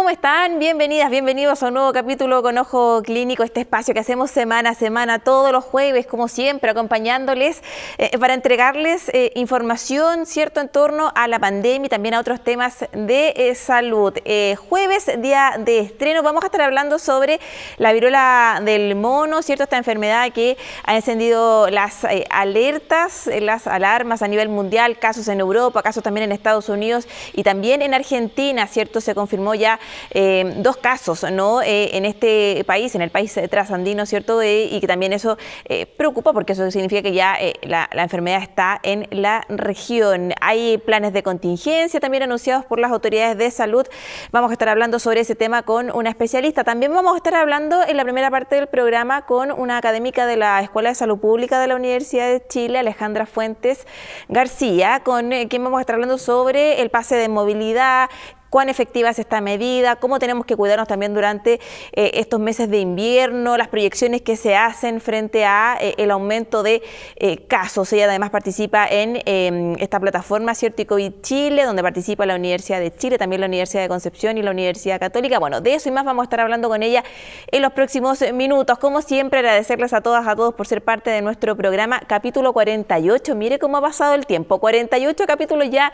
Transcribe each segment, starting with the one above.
¿Cómo están? Bienvenidas, bienvenidos a un nuevo capítulo con Ojo Clínico, este espacio que hacemos semana a semana, todos los jueves, como siempre, acompañándoles para entregarles información, ¿cierto?, en torno a la pandemia y también a otros temas de salud. Jueves, día de estreno, vamos a estar hablando sobre la viruela del mono, ¿cierto?, esta enfermedad que ha encendido las alertas, las alarmas a nivel mundial, casos en Europa, casos también en Estados Unidos y también en Argentina, ¿cierto? Se confirmó ya dos casos, ¿no? En este país, en el país trasandino, ¿cierto? Y que también eso preocupa porque eso significa que ya la enfermedad está en la región. Hay planes de contingencia también anunciados por las autoridades de salud. Vamos a estar hablando sobre ese tema con una especialista. También vamos a estar hablando en la primera parte del programa con una académica de la Escuela de Salud Pública de la Universidad de Chile, Alejandra Fuentes García, con quien vamos a estar hablando sobre el pase de movilidad, cuán efectiva es esta medida, cómo tenemos que cuidarnos también durante estos meses de invierno, las proyecciones que se hacen frente a el aumento de casos. Ella además participa en esta plataforma, ¿cierto?, y COVID Chile, donde participa la Universidad de Chile, también la Universidad de Concepción y la Universidad Católica. Bueno, de eso y más vamos a estar hablando con ella en los próximos minutos. Como siempre, agradecerles a todas, a todos por ser parte de nuestro programa, capítulo 48. Mire cómo ha pasado el tiempo, 48 capítulos ya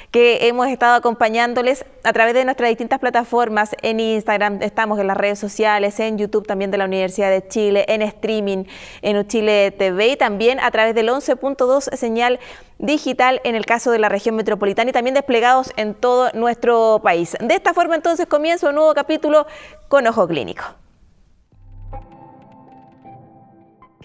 que hemos estado acompañándoles a través de nuestras distintas plataformas. En Instagram, estamos en las redes sociales, en YouTube también de la Universidad de Chile, en streaming, en Uchile TV y también a través del 11.2 señal digital en el caso de la región metropolitana y también desplegados en todo nuestro país. De esta forma entonces comienza un nuevo capítulo con Ojo Clínico.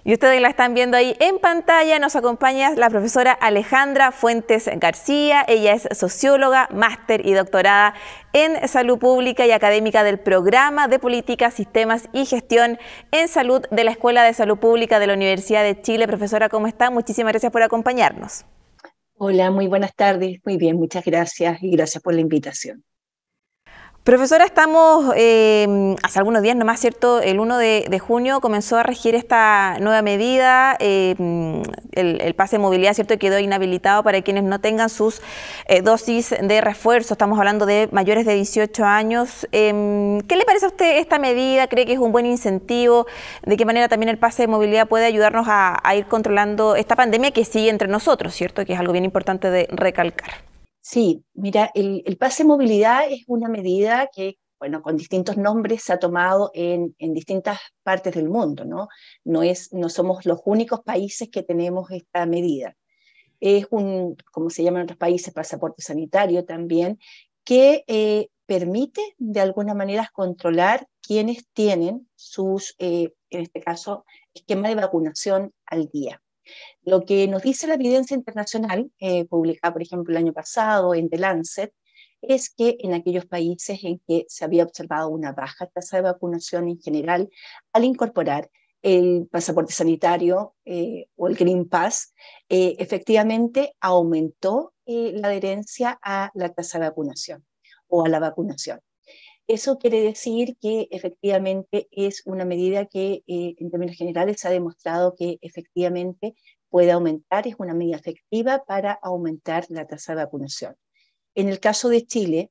Y ustedes la están viendo ahí en pantalla, nos acompaña la profesora Alejandra Fuentes García. Ella es socióloga, máster y doctorada en salud pública y académica del programa de políticas, sistemas y gestión en salud de la Escuela de Salud Pública de la Universidad de Chile. Profesora, ¿cómo está? Muchísimas gracias por acompañarnos. Hola, muy buenas tardes. Muy bien, muchas gracias y gracias por la invitación. Profesora, estamos hace algunos días nomás, ¿cierto? El 1 de junio comenzó a regir esta nueva medida, el pase de movilidad, ¿cierto? Quedó inhabilitado para quienes no tengan sus dosis de refuerzo. Estamos hablando de mayores de 18 años. ¿Qué le parece a usted esta medida? ¿Cree que es un buen incentivo? ¿De qué manera también el pase de movilidad puede ayudarnos a ir controlando esta pandemia que sigue entre nosotros, ¿cierto? Que es algo bien importante de recalcar. Sí, mira, el pase de movilidad es una medida que, bueno, con distintos nombres se ha tomado en distintas partes del mundo, ¿no? No somos los únicos países que tenemos esta medida. Es como se llama en otros países, pasaporte sanitario también, que permite de alguna manera controlar quienes tienen sus, en este caso, esquema de vacunación al día. Lo que nos dice la evidencia internacional, publicada por ejemplo el año pasado en The Lancet, es que en aquellos países en que se había observado una baja tasa de vacunación en general, al incorporar el pasaporte sanitario o el Green Pass, efectivamente aumentó la adherencia a la tasa de vacunación o a la vacunación. Eso quiere decir que efectivamente es una medida que en términos generales se ha demostrado que efectivamente puede aumentar, es una medida efectiva para aumentar la tasa de vacunación. En el caso de Chile,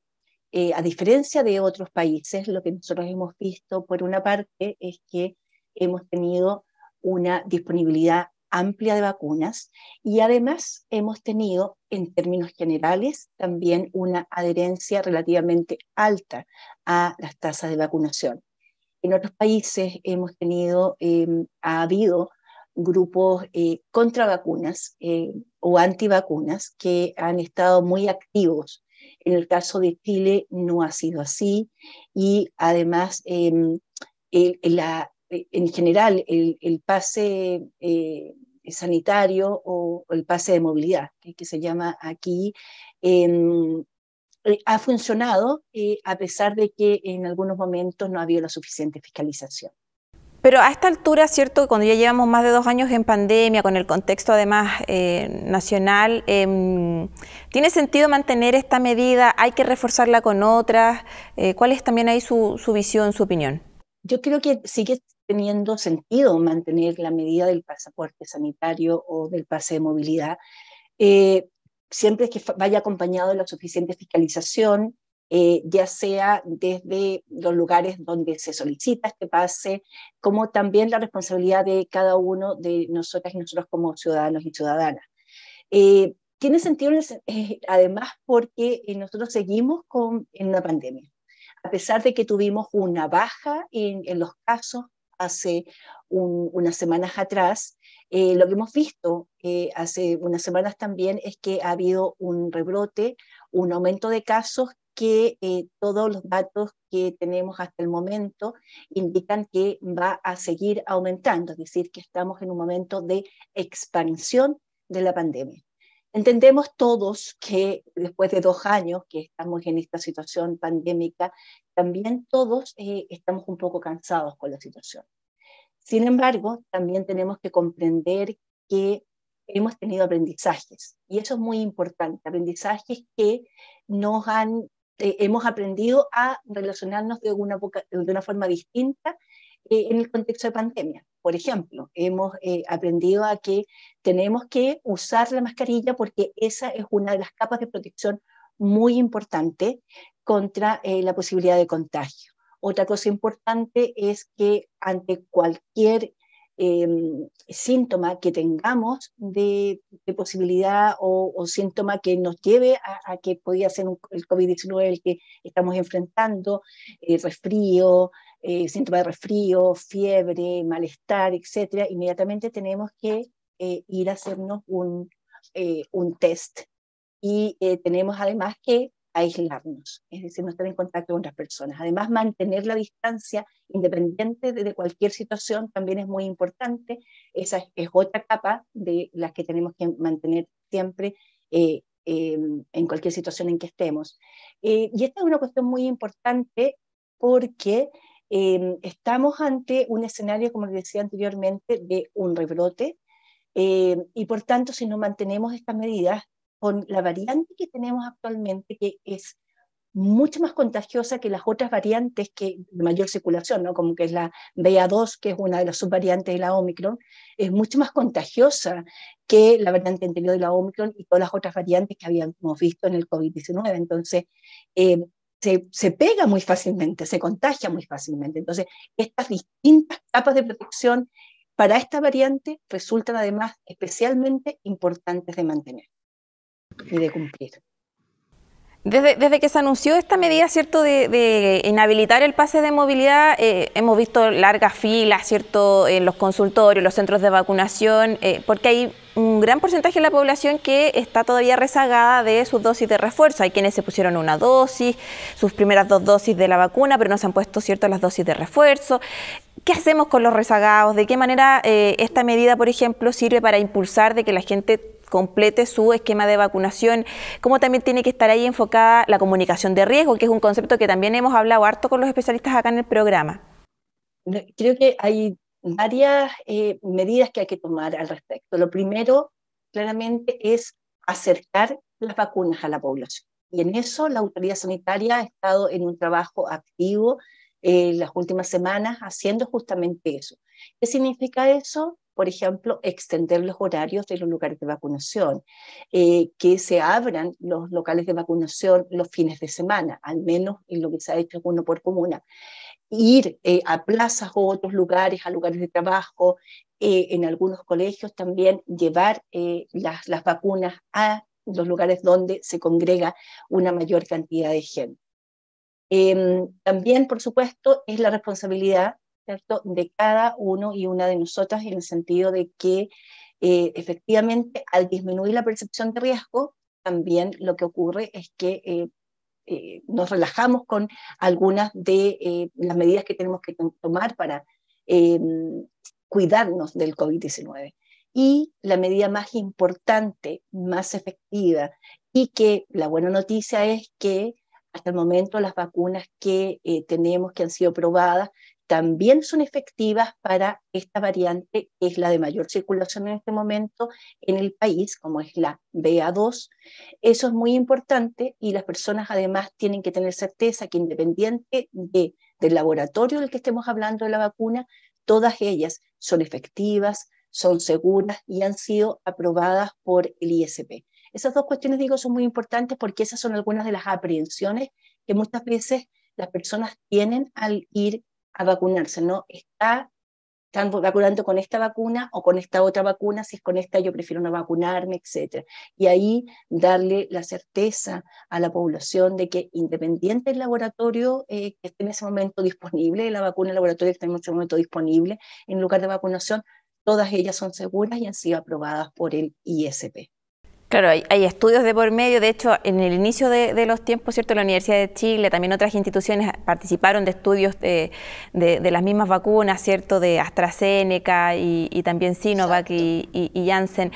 a diferencia de otros países, lo que nosotros hemos visto por una parte es que hemos tenido una disponibilidad amplia de vacunas y además hemos tenido en términos generales también una adherencia relativamente alta a las tasas de vacunación. En otros países hemos tenido, ha habido grupos contra vacunas o antivacunas que han estado muy activos. En el caso de Chile no ha sido así y además en general el pase sanitario o el pase de movilidad, que se llama aquí, ha funcionado a pesar de que en algunos momentos no ha habido la suficiente fiscalización. Pero a esta altura, ¿cierto? Cuando ya llevamos más de 2 años en pandemia, con el contexto además nacional, ¿tiene sentido mantener esta medida? ¿Hay que reforzarla con otras? ¿Cuál es también ahí su visión, su opinión? Yo creo que sigue teniendo sentido mantener la medida del pasaporte sanitario o del pase de movilidad, siempre que vaya acompañado de la suficiente fiscalización ya sea desde los lugares donde se solicita este pase, como también la responsabilidad de cada uno de nosotras y nosotros como ciudadanos y ciudadanas. Tiene sentido además porque nosotros seguimos en una pandemia. A pesar de que tuvimos una baja en los casos hace unas semanas atrás, lo que hemos visto hace unas semanas también es que ha habido un rebrote, un aumento de casos que todos los datos que tenemos hasta el momento indican que va a seguir aumentando, es decir, que estamos en un momento de expansión de la pandemia. Entendemos todos que después de 2 años que estamos en esta situación pandémica, también todos estamos un poco cansados con la situación. Sin embargo, también tenemos que comprender que hemos tenido aprendizajes, y eso es muy importante, aprendizajes que hemos aprendido a relacionarnos de una forma distinta en el contexto de pandemia. Por ejemplo, hemos aprendido a que tenemos que usar la mascarilla porque esa es una de las capas de protección muy importante contra la posibilidad de contagio. Otra cosa importante es que ante cualquier eh, síntoma que tengamos de posibilidad o síntoma que nos lleve a que podría ser el COVID-19 el que estamos enfrentando, resfrío, síntomas de resfrío, fiebre, malestar, etcétera, inmediatamente tenemos que ir a hacernos un test y tenemos además que aislarnos, es decir, no estar en contacto con otras personas. Además, mantener la distancia independiente de cualquier situación también es muy importante. Esa es otra capa de las que tenemos que mantener siempre en cualquier situación en que estemos. Y esta es una cuestión muy importante porque estamos ante un escenario, como les decía anteriormente, de un rebrote, y por tanto, si no mantenemos estas medidas, con la variante que tenemos actualmente, que es mucho más contagiosa que las otras variantes de mayor circulación, ¿no? Como que es la BA2, que es una de las subvariantes de la Omicron, es mucho más contagiosa que la variante anterior de la Omicron y todas las otras variantes que habíamos visto en el COVID-19. Entonces, eh, se pega muy fácilmente, se contagia muy fácilmente. Entonces, estas distintas capas de protección para esta variante resultan además especialmente importantes de mantener y de cumplir. Desde que se anunció esta medida, ¿cierto?, de inhabilitar el pase de movilidad, hemos visto largas filas, ¿cierto?, en los consultorios, los centros de vacunación, porque hay un gran porcentaje de la población que está todavía rezagada de sus dosis de refuerzo. Hay quienes se pusieron una dosis, sus primeras 2 dosis de la vacuna, pero no se han puesto, ¿cierto?, las dosis de refuerzo. ¿Qué hacemos con los rezagados? ¿De qué manera esta medida, por ejemplo, sirve para impulsar de que la gente complete su esquema de vacunación? ¿Cómo también tiene que estar ahí enfocada la comunicación de riesgo, que es un concepto que también hemos hablado harto con los especialistas acá en el programa? Creo que hay varias medidas que hay que tomar al respecto. Lo primero, claramente, es acercar las vacunas a la población. Y en eso la autoridad sanitaria ha estado en un trabajo activo las últimas semanas haciendo justamente eso. ¿Qué significa eso? Por ejemplo, extender los horarios de los lugares de vacunación, que se abran los locales de vacunación los fines de semana, al menos en lo que se ha hecho uno por comuna, ir a plazas o otros lugares, a lugares de trabajo, en algunos colegios también llevar las vacunas a los lugares donde se congrega una mayor cantidad de gente. También, por supuesto, es la responsabilidad, ¿cierto?, de cada uno y una de nosotras, en el sentido de que efectivamente al disminuir la percepción de riesgo, también lo que ocurre es que nos relajamos con algunas de las medidas que tenemos que tomar para eh, cuidarnos del COVID-19. Y la medida más importante, más efectiva, y que la buena noticia es que hasta el momento las vacunas que tenemos, que han sido probadas, también son efectivas para esta variante, que es la de mayor circulación en este momento en el país, como es la BA2. Eso es muy importante y las personas además tienen que tener certeza que independiente del laboratorio del que estemos hablando de la vacuna, todas ellas son efectivas, son seguras y han sido aprobadas por el ISP. Esas dos cuestiones, digo, son muy importantes porque esas son algunas de las aprehensiones que muchas veces las personas tienen al ir a vacunarse, ¿no? Están vacunando con esta vacuna o con esta otra vacuna, si es con esta yo prefiero no vacunarme, etcétera. Y ahí darle la certeza a la población de que independiente del laboratorio que esté en ese momento disponible, la vacuna del laboratorio que esté en ese momento disponible en lugar de vacunación, todas ellas son seguras y han sido aprobadas por el ISP. Claro, hay estudios de por medio. De hecho, en el inicio de los tiempos, ¿cierto? La Universidad de Chile, también otras instituciones participaron de estudios de las mismas vacunas, ¿cierto? De AstraZeneca y también Sinovac y Janssen.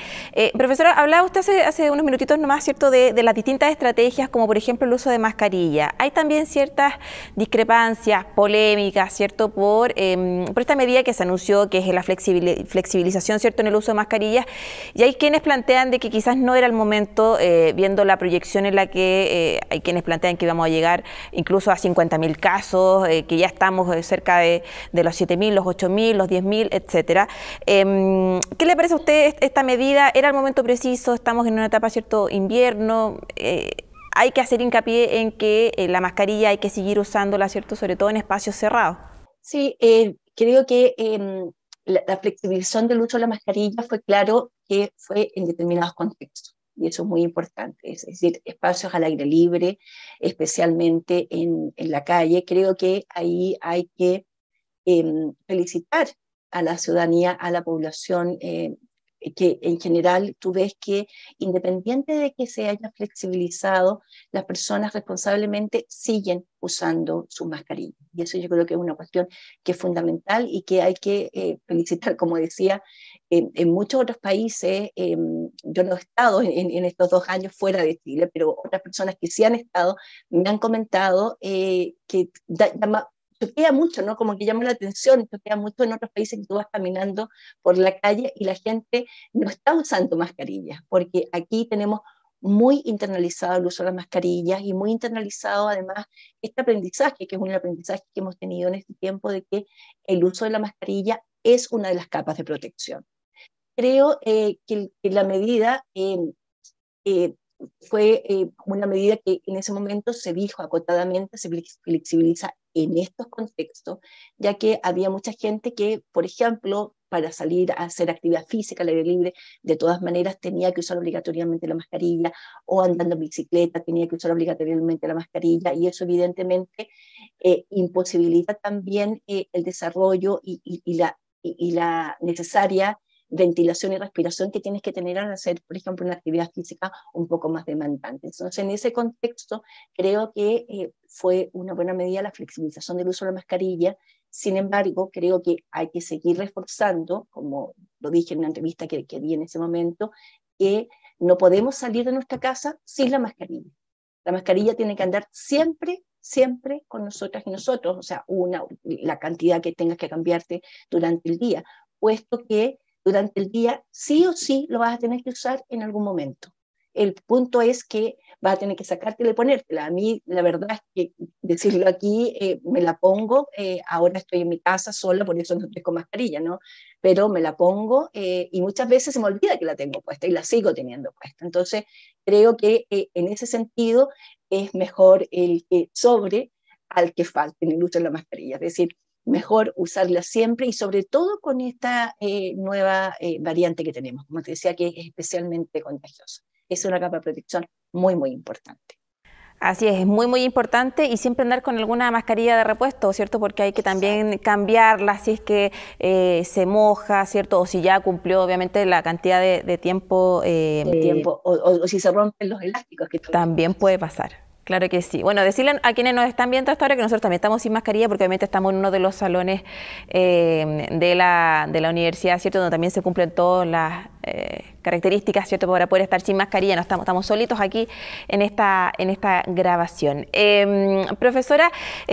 Profesora, hablaba usted hace unos minutitos nomás, ¿cierto? De las distintas estrategias, como por ejemplo el uso de mascarilla. Hay también ciertas discrepancias, polémicas, ¿cierto? Por esta medida que se anunció, que es la flexibilización, ¿cierto? En el uso de mascarillas. Y hay quienes plantean de que quizás no era el momento, viendo la proyección en la que hay quienes plantean que vamos a llegar incluso a 50.000 casos, que ya estamos cerca de los 7.000, los 8.000, los 10.000, etcétera. ¿Qué le parece a usted esta medida? ¿Era el momento preciso? Estamos en una etapa, ¿cierto?, invierno. Hay que hacer hincapié en que la mascarilla hay que seguir usándola, ¿cierto?, sobre todo en espacios cerrados. Sí, creo que la flexibilización del uso de la mascarilla fue claro que fue en determinados contextos, y eso es muy importante, es decir, espacios al aire libre, especialmente en la calle. Creo que ahí hay que felicitar a la ciudadanía, a la población, que en general tú ves que independiente de que se haya flexibilizado, las personas responsablemente siguen usando su mascarilla. Y eso yo creo que es una cuestión que es fundamental y que hay que felicitar, como decía, en muchos otros países. Yo no he estado en estos 2 años fuera de Chile, pero otras personas que sí han estado me han comentado que choquea mucho, ¿no? Como que llama la atención, choquea mucho en otros países que tú vas caminando por la calle y la gente no está usando mascarillas, porque aquí tenemos muy internalizado el uso de las mascarillas y muy internalizado además este aprendizaje, que es un aprendizaje que hemos tenido en este tiempo, de que el uso de la mascarilla es una de las capas de protección. Creo que la medida fue una medida que en ese momento se dijo acotadamente, se flexibiliza en estos contextos, ya que había mucha gente que, por ejemplo, para salir a hacer actividad física al aire libre, de todas maneras tenía que usar obligatoriamente la mascarilla, o andando en bicicleta tenía que usar obligatoriamente la mascarilla, y eso evidentemente imposibilita también el desarrollo y la necesaria ventilación y respiración que tienes que tener al hacer, por ejemplo, una actividad física un poco más demandante. Entonces, en ese contexto, creo que fue una buena medida la flexibilización del uso de la mascarilla. Sin embargo, creo que hay que seguir reforzando, como lo dije en una entrevista que di en ese momento, que no podemos salir de nuestra casa sin la mascarilla. La mascarilla tiene que andar siempre con nosotras y nosotros, o sea, la cantidad que tengas que cambiarte durante el día, puesto que durante el día sí o sí lo vas a tener que usar en algún momento. El punto es que vas a tener que sacártela y ponértela. A mí, la verdad es que decirlo aquí, me la pongo, ahora estoy en mi casa sola, por eso no estoy con mascarilla, ¿no? Pero me la pongo y muchas veces se me olvida que la tengo puesta y la sigo teniendo puesta. Entonces, creo que en ese sentido es mejor el que sobre al que falte en el uso de la mascarilla. Es decir, mejor usarla siempre y sobre todo con esta nueva variante que tenemos, como te decía, que es especialmente contagiosa. Es una capa de protección muy, muy importante. Así es muy importante, y siempre andar con alguna mascarilla de repuesto, ¿cierto? Porque hay que también cambiarla si es que se moja, ¿cierto? O si ya cumplió obviamente la cantidad de tiempo. O si se rompen los elásticos. Que también puede pasar. Claro que sí. Bueno, decirle a quienes nos están viendo hasta ahora que nosotros también estamos sin mascarilla, porque obviamente estamos en uno de los salones de la universidad, ¿cierto? Donde también se cumplen todas las características, ¿cierto?, para poder estar sin mascarilla. No estamos solitos aquí en esta grabación. Profesora,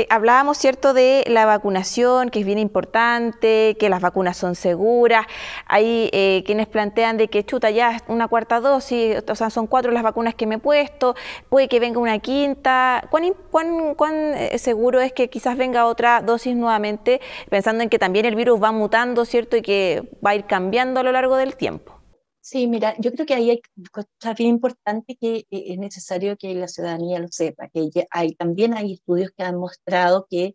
hablábamos, ¿cierto?, de la vacunación, que es bien importante, que las vacunas son seguras. Hay quienes plantean de que, chuta, ya una cuarta dosis, o sea, son 4 las vacunas que me he puesto, puede que venga una quinta. ¿Cuán seguro es que quizás venga otra dosis nuevamente, pensando en que también el virus va mutando, ¿cierto?, y que va a ir cambiando a lo largo del tiempo? Sí, mira, yo creo que ahí hay cosas bien importantes que es necesario que la ciudadanía lo sepa, que también hay estudios que han mostrado que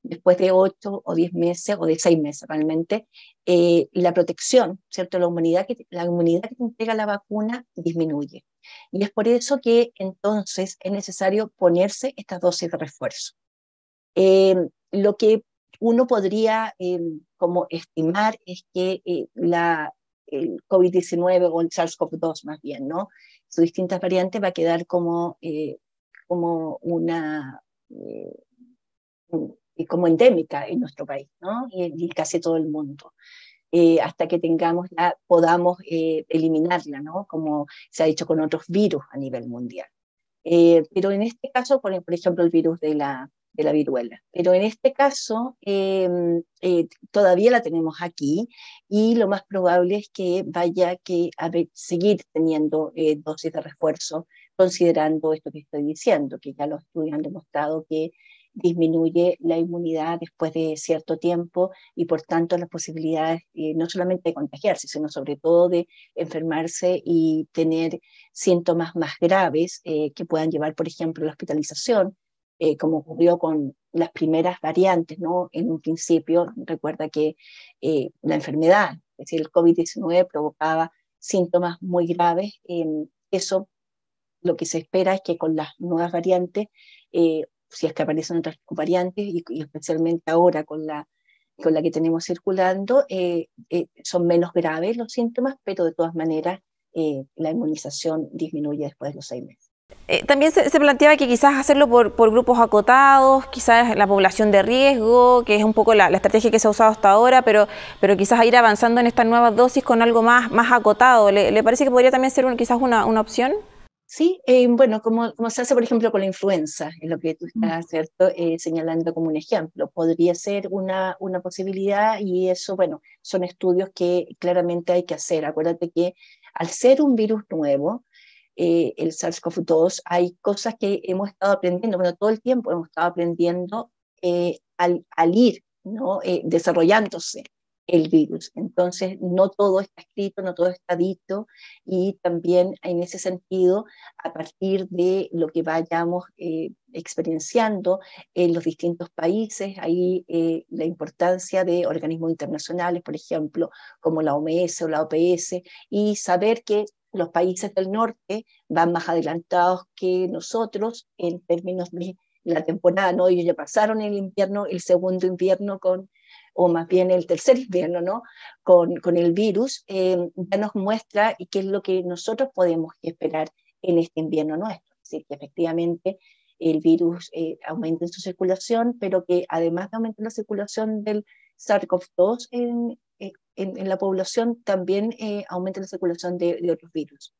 después de 8 o 10 meses o de 6 meses realmente, la protección, ¿cierto? La inmunidad que te entrega la vacuna disminuye. Y es por eso que entonces es necesario ponerse estas dosis de refuerzo. Eh, lo que uno podría como estimar es que el COVID-19 o el SARS-CoV-2 más bien, ¿no? Sus distintas variantes va a quedar como una, eh, como endémica en nuestro país, ¿no? Y casi todo el mundo. Hasta que podamos eliminarla, ¿no? Como se ha hecho con otros virus a nivel mundial. Pero en este caso, por ejemplo, el virus de la viruela. Pero en este caso, todavía la tenemos aquí y lo más probable es que vaya seguir teniendo dosis de refuerzo, considerando esto que estoy diciendo, que ya los estudios han demostrado que disminuye la inmunidad después de cierto tiempo y por tanto las posibilidades no solamente de contagiarse, sino sobre todo de enfermarse y tener síntomas más graves que puedan llevar, por ejemplo, a la hospitalización, como ocurrió con las primeras variantes, ¿no? En un principio, recuerda que la enfermedad, es decir, el COVID-19 provocaba síntomas muy graves. Eso lo que se espera es que con las nuevas variantes, si es que aparecen otras variantes, y especialmente ahora con la que tenemos circulando, son menos graves los síntomas, pero de todas maneras la inmunización disminuye después de los 6 meses. También se planteaba que quizás hacerlo por grupos acotados, quizás la población de riesgo, que es un poco la estrategia que se ha usado hasta ahora, pero quizás ir avanzando en estas nuevas dosis con algo más acotado. ¿Le parece que podría también ser quizás una opción? Sí, bueno, como se hace, por ejemplo, con la influenza, es lo que tú estás, ¿cierto? Señalando como un ejemplo. Podría ser una posibilidad y eso, bueno, son estudios que claramente hay que hacer. Acuérdate que al ser un virus nuevo, el SARS-CoV-2, hay cosas que hemos estado aprendiendo, bueno, todo el tiempo hemos estado aprendiendo al ir, ¿no? Desarrollándose el virus. Entonces, no todo está escrito, no todo está dicho, y también en ese sentido, a partir de lo que vayamos experienciando en los distintos países, ahí la importancia de organismos internacionales, por ejemplo, como la OMS o la OPS, y saber que los países del norte van más adelantados que nosotros en términos de la temporada, ¿no? Ellos ya pasaron el invierno, el segundo invierno o más bien el tercer invierno, ¿no? Con el virus, ya nos muestra qué es lo que nosotros podemos esperar en este invierno nuestro. Es decir, que efectivamente el virus aumenta en su circulación, pero que además de aumentar la circulación del SARS-CoV-2 en la población, también aumenta la circulación de otros virus.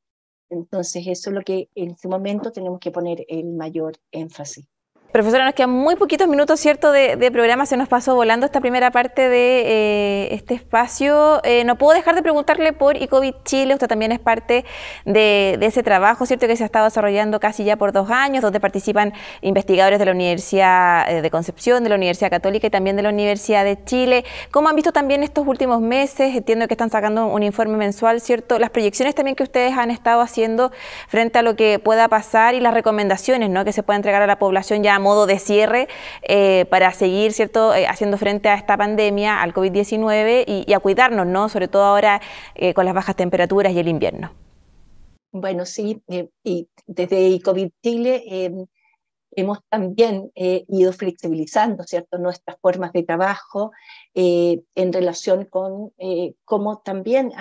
Entonces, eso es lo que en este momento tenemos que poner el mayor énfasis. Profesora, nos quedan muy poquitos minutos, ¿cierto?, de programa. Se nos pasó volando esta primera parte de este espacio. No puedo dejar de preguntarle por ICOVID Chile. Usted también es parte de ese trabajo, ¿cierto?, que se ha estado desarrollando casi ya por 2 años, donde participan investigadores de la Universidad de Concepción, de la Universidad Católica y también de la Universidad de Chile. ¿Cómo han visto también estos últimos meses? Entiendo que están sacando un informe mensual, ¿cierto? Las proyecciones también que ustedes han estado haciendo frente a lo que pueda pasar y las recomendaciones, ¿no?, que se pueda entregar a la población ya a modo de cierre para seguir, ¿cierto?, haciendo frente a esta pandemia, al COVID-19 y a cuidarnos, ¿no?, sobre todo ahora con las bajas temperaturas y el invierno. Bueno, sí, y desde COVID Chile hemos también ido flexibilizando, ¿cierto?, nuestras formas de trabajo en relación con cómo también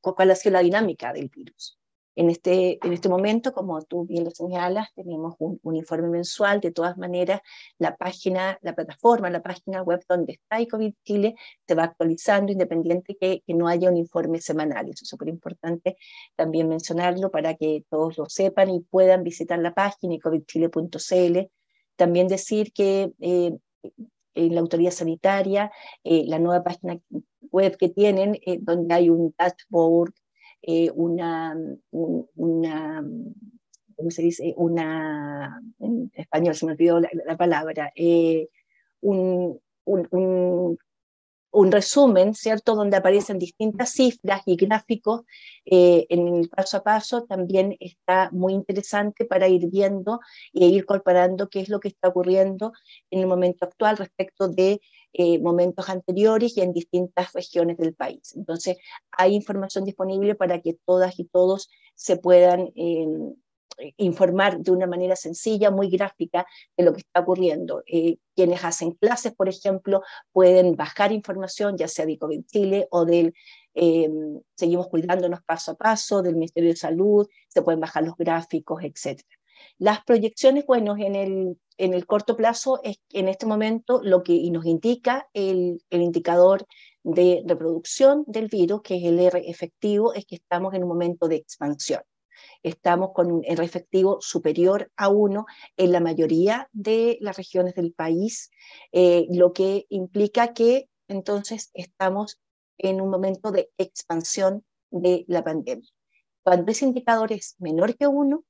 cuál ha sido la dinámica del virus. En este momento, como tú bien lo señalas, tenemos un informe mensual. De todas maneras, la página web donde está COVID Chile se va actualizando independiente que no haya un informe semanal. Eso es súper importante también mencionarlo para que todos lo sepan y puedan visitar la página covidchile.cl. También decir que en la autoridad sanitaria, la nueva página web que tienen, donde hay un dashboard, una, ¿cómo se dice? En español se me olvidó la palabra, un, un, un, un resumen, ¿cierto?, donde aparecen distintas cifras y gráficos en el paso a paso. También está muy interesante para ir viendo e ir comparando qué es lo que está ocurriendo en el momento actual respecto de momentos anteriores y en distintas regiones del país. Entonces, hay información disponible para que todas y todos se puedan informar de una manera sencilla, muy gráfica, de lo que está ocurriendo. Quienes hacen clases, por ejemplo, pueden bajar información, ya sea de COVID Chile o del Seguimos Cuidándonos Paso a Paso, del Ministerio de Salud, se pueden bajar los gráficos, etc. Las proyecciones, bueno, en el corto plazo, es en este momento lo que nos indica el indicador de reproducción del virus, que es el R efectivo, es que estamos en un momento de expansión. Estamos con un R efectivo superior a 1 en la mayoría de las regiones del país, lo que implica que entonces estamos en un momento de expansión de la pandemia. Cuando ese indicador es menor que 1,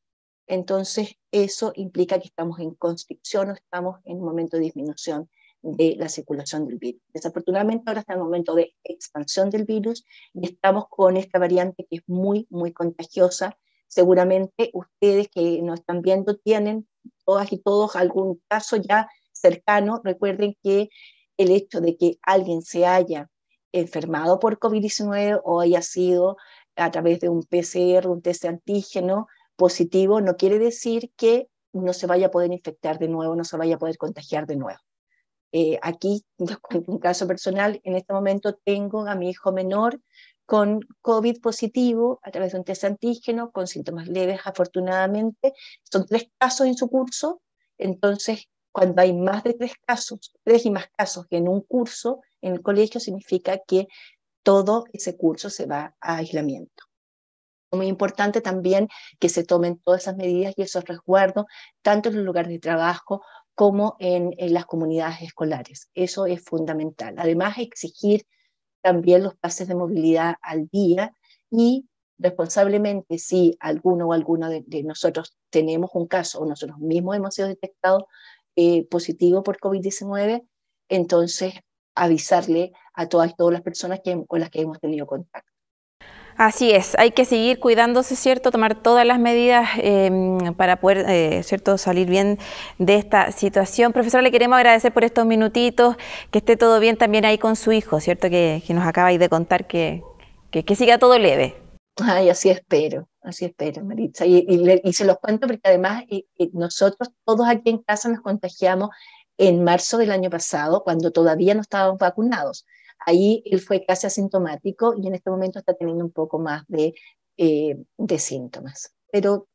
entonces eso implica que estamos en constricción o estamos en un momento de disminución de la circulación del virus. Desafortunadamente ahora está en un momento de expansión del virus y estamos con esta variante que es muy, muy contagiosa. Seguramente ustedes que nos están viendo tienen todas y todos algún caso ya cercano. Recuerden que el hecho de que alguien se haya enfermado por COVID-19 o haya sido a través de un PCR, un test de antígeno positivo, no quiere decir que no se vaya a poder infectar de nuevo, no se vaya a poder contagiar de nuevo. Aquí, en un caso personal, en este momento tengo a mi hijo menor con COVID positivo a través de un test antígeno, con síntomas leves, afortunadamente. Son 3 casos en su curso, entonces cuando hay más de 3 casos, 3 y más casos que en un curso en el colegio, significa que todo ese curso se va a aislamiento. Es muy importante también que se tomen todas esas medidas y esos resguardos, tanto en los lugares de trabajo como en las comunidades escolares. Eso es fundamental. Además, exigir también los pases de movilidad al día y responsablemente, si alguno o alguna de nosotros tenemos un caso o nosotros mismos hemos sido detectados positivo por COVID-19, entonces avisarle a todas y todas las personas con las que hemos tenido contacto. Así es, hay que seguir cuidándose, ¿cierto? Tomar todas las medidas para poder, ¿cierto?, salir bien de esta situación. Profesora, le queremos agradecer por estos minutitos, que esté todo bien también ahí con su hijo, ¿cierto? Que nos acabáis de contar que siga todo leve. Ay, así espero, Maritza. Y se los cuento porque además nosotros todos aquí en casa nos contagiamos en marzo del año pasado, cuando todavía no estábamos vacunados. Ahí él fue casi asintomático y en este momento está teniendo un poco más de síntomas. Pero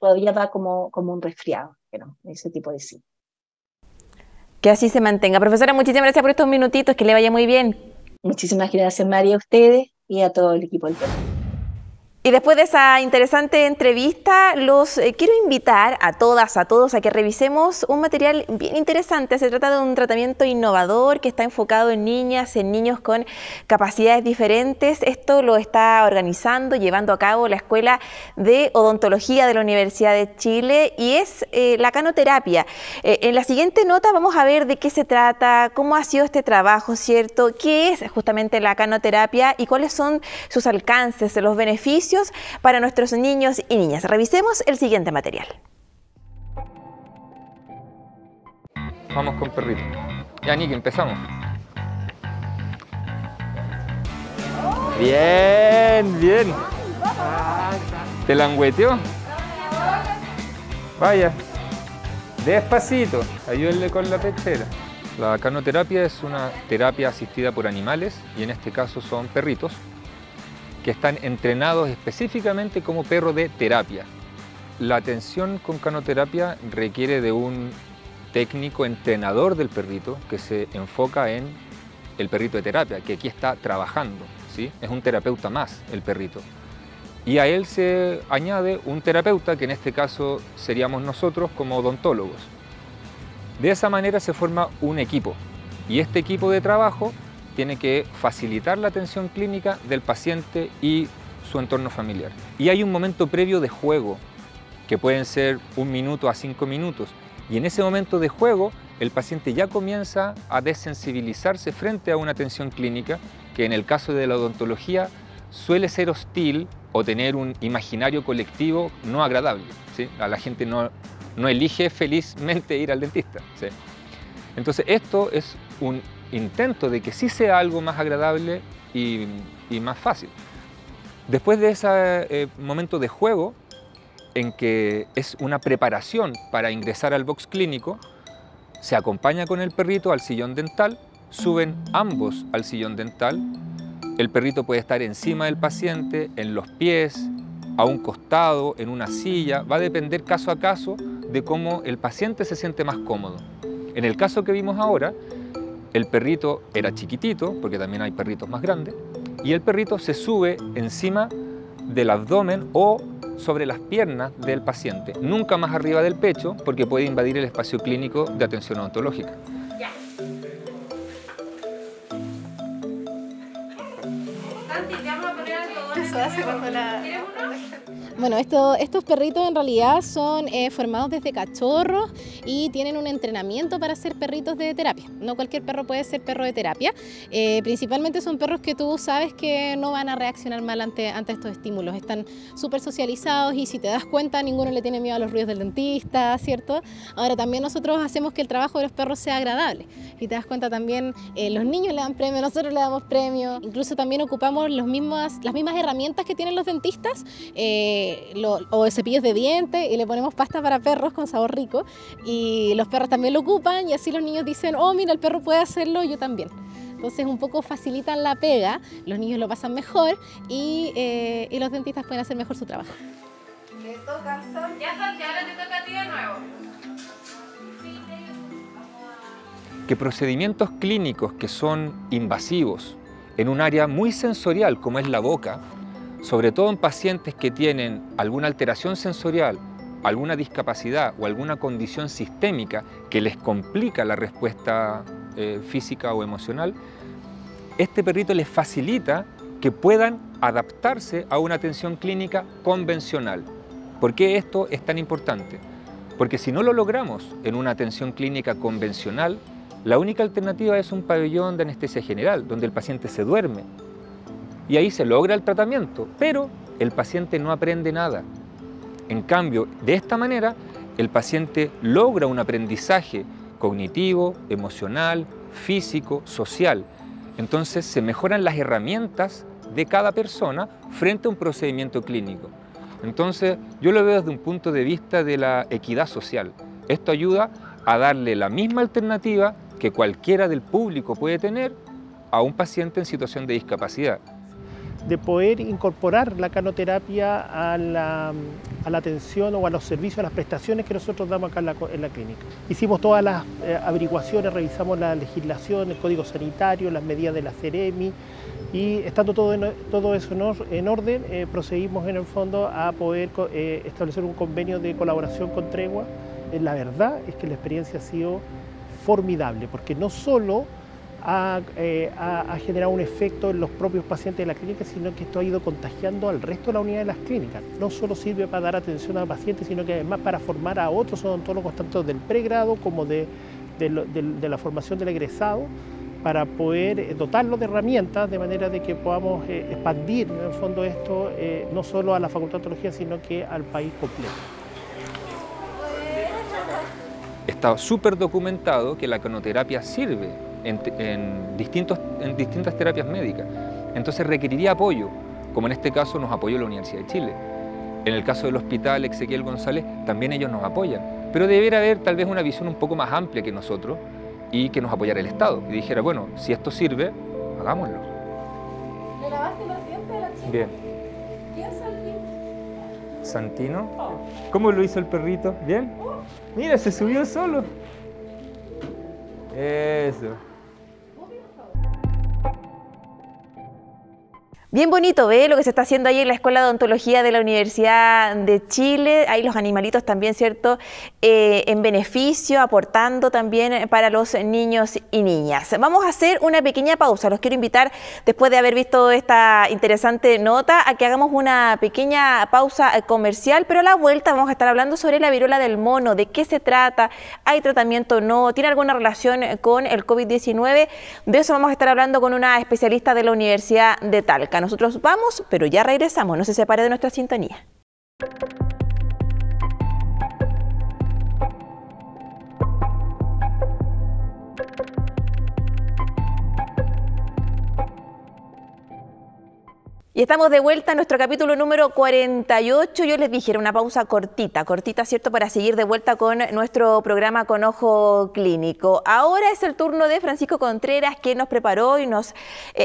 todavía va como un resfriado, pero ese tipo de síntomas. Que así se mantenga. Profesora, muchísimas gracias por estos minutitos, que le vaya muy bien. Muchísimas gracias, María, a ustedes y a todo el equipo del programa. Y después de esa interesante entrevista, los quiero invitar a todas, a todos, a que revisemos un material bien interesante. Se trata de un tratamiento innovador que está enfocado en niñas, en niños con capacidades diferentes. Esto lo está organizando, llevando a cabo la Escuela de Odontología de la Universidad de Chile y es la canoterapia. En la siguiente nota vamos a ver de qué se trata, cómo ha sido este trabajo, ¿cierto? ¿Qué es justamente la canoterapia y cuáles son sus alcances, los beneficios para nuestros niños y niñas? Revisemos el siguiente material. Vamos con perrito. Ya, Niki, empezamos. Bien, bien. ¿Te langueteó? Vaya. Despacito. Ayúdenle con la pechera. La canoterapia es una terapia asistida por animales y en este caso son perritos que están entrenados específicamente como perro de terapia. La atención con canoterapia requiere de un técnico entrenador del perrito que se enfoca en el perrito de terapia, que aquí está trabajando, ¿sí? Es un terapeuta más el perrito. Y a él se añade un terapeuta, que en este caso seríamos nosotros como odontólogos. De esa manera se forma un equipo y este equipo de trabajo tiene que facilitar la atención clínica del paciente y su entorno familiar. Y hay un momento previo de juego, que pueden ser 1 minuto a 5 minutos, Y en ese momento de juego, el paciente ya comienza a desensibilizarse frente a una atención clínica que en el caso de la odontología suele ser hostil o tener un imaginario colectivo no agradable, ¿sí? A la gente no elige felizmente ir al dentista, ¿sí? Entonces esto es un intento de que sí sea algo más agradable y más fácil. Después de ese momento de juego, en que es una preparación para ingresar al box clínico, se acompaña con el perrito al sillón dental, suben ambos al sillón dental, el perrito puede estar encima del paciente, en los pies, a un costado, en una silla, va a depender caso a caso de cómo el paciente se siente más cómodo. En el caso que vimos ahora, el perrito era chiquitito, porque también hay perritos más grandes, y el perrito se sube encima del abdomen o sobre las piernas del paciente, nunca más arriba del pecho, porque puede invadir el espacio clínico de atención odontológica. Ya. Santi, te vamos a poner algo. Eso hace cuando la... ¿Quieres uno? Bueno, estos perritos en realidad son formados desde cachorros y tienen un entrenamiento para ser perritos de terapia. No cualquier perro puede ser perro de terapia. Principalmente son perros que tú sabes que no van a reaccionar mal ante estos estímulos. Están súper socializados y si te das cuenta, ninguno le tiene miedo a los ruidos del dentista, ¿cierto? Ahora también nosotros hacemos que el trabajo de los perros sea agradable. Si te das cuenta también, los niños le dan premio, nosotros le damos premio. Incluso también ocupamos las mismas herramientas que tienen los dentistas, o cepillos de dientes, y le ponemos pasta para perros con sabor rico y los perros también lo ocupan y así los niños dicen, oh mira, el perro puede hacerlo, yo también. Entonces un poco facilitan la pega, los niños lo pasan mejor y los dentistas pueden hacer mejor su trabajo. Le toca Sol. Ya Santi, ahora te toca a ti de nuevo. Que procedimientos clínicos que son invasivos en un área muy sensorial como es la boca, sobre todo en pacientes que tienen alguna alteración sensorial, alguna discapacidad o alguna condición sistémica que les complica la respuesta física o emocional, este perrito les facilita que puedan adaptarse a una atención clínica convencional. ¿Por qué esto es tan importante? Porque si no lo logramos en una atención clínica convencional, la única alternativa es un pabellón de anestesia general, donde el paciente se duerme. Y ahí se logra el tratamiento, pero el paciente no aprende nada. En cambio, de esta manera, el paciente logra un aprendizaje cognitivo, emocional, físico, social. Entonces se mejoran las herramientas de cada persona frente a un procedimiento clínico. Entonces yo lo veo desde un punto de vista de la equidad social. Esto ayuda a darle la misma alternativa que cualquiera del público puede tener a un paciente en situación de discapacidad. De poder incorporar la canoterapia a la atención o a los servicios, a las prestaciones que nosotros damos acá en la clínica. Hicimos todas las averiguaciones, revisamos la legislación, el código sanitario, las medidas de la Ceremi y estando todo eso en orden, procedimos en el fondo a poder establecer un convenio de colaboración con Tregua. La verdad es que la experiencia ha sido formidable porque no solo ha generado un efecto en los propios pacientes de la clínica, sino que esto ha ido contagiando al resto de la unidad de las clínicas. No solo sirve para dar atención a pacientes, sino que además para formar a otros odontólogos, tanto del pregrado como de la formación del egresado, para poder dotarlos de herramientas de manera de que podamos expandir en el fondo esto no solo a la Facultad de Odontología, sino que al país completo. Está súper documentado que la canoterapia sirve en distintas terapias médicas. Entonces requeriría apoyo, como en este caso nos apoyó la Universidad de Chile. En el caso del Hospital Ezequiel González, también ellos nos apoyan. Pero debería haber tal vez una visión un poco más amplia que nosotros y que nos apoyara el Estado. Y dijera, bueno, si esto sirve, hagámoslo. ¿Le lavaste los dientes de la chica? Bien. ¿Quién es Santino? ¿Santino? ¿Cómo lo hizo el perrito? ¿Bien? Mira, se subió solo. Eso. Bien bonito, ¿ve? Lo que se está haciendo ahí en la Escuela de Odontología de la Universidad de Chile. Ahí los animalitos también, ¿cierto? En beneficio, aportando también para los niños y niñas. Vamos a hacer una pequeña pausa. Los quiero invitar, después de haber visto esta interesante nota, a que hagamos una pequeña pausa comercial, pero a la vuelta vamos a estar hablando sobre la viruela del mono, de qué se trata, hay tratamiento o no, tiene alguna relación con el COVID-19. De eso vamos a estar hablando con una especialista de la Universidad de Talca. Nosotros vamos, pero ya regresamos, no se separe de nuestra sintonía. Y estamos de vuelta en nuestro capítulo número 48. Yo les dije, era una pausa cortita, ¿cierto? Para seguir de vuelta con nuestro programa Con Ojo Clínico. Ahora es el turno de Francisco Contreras, que nos preparó y nos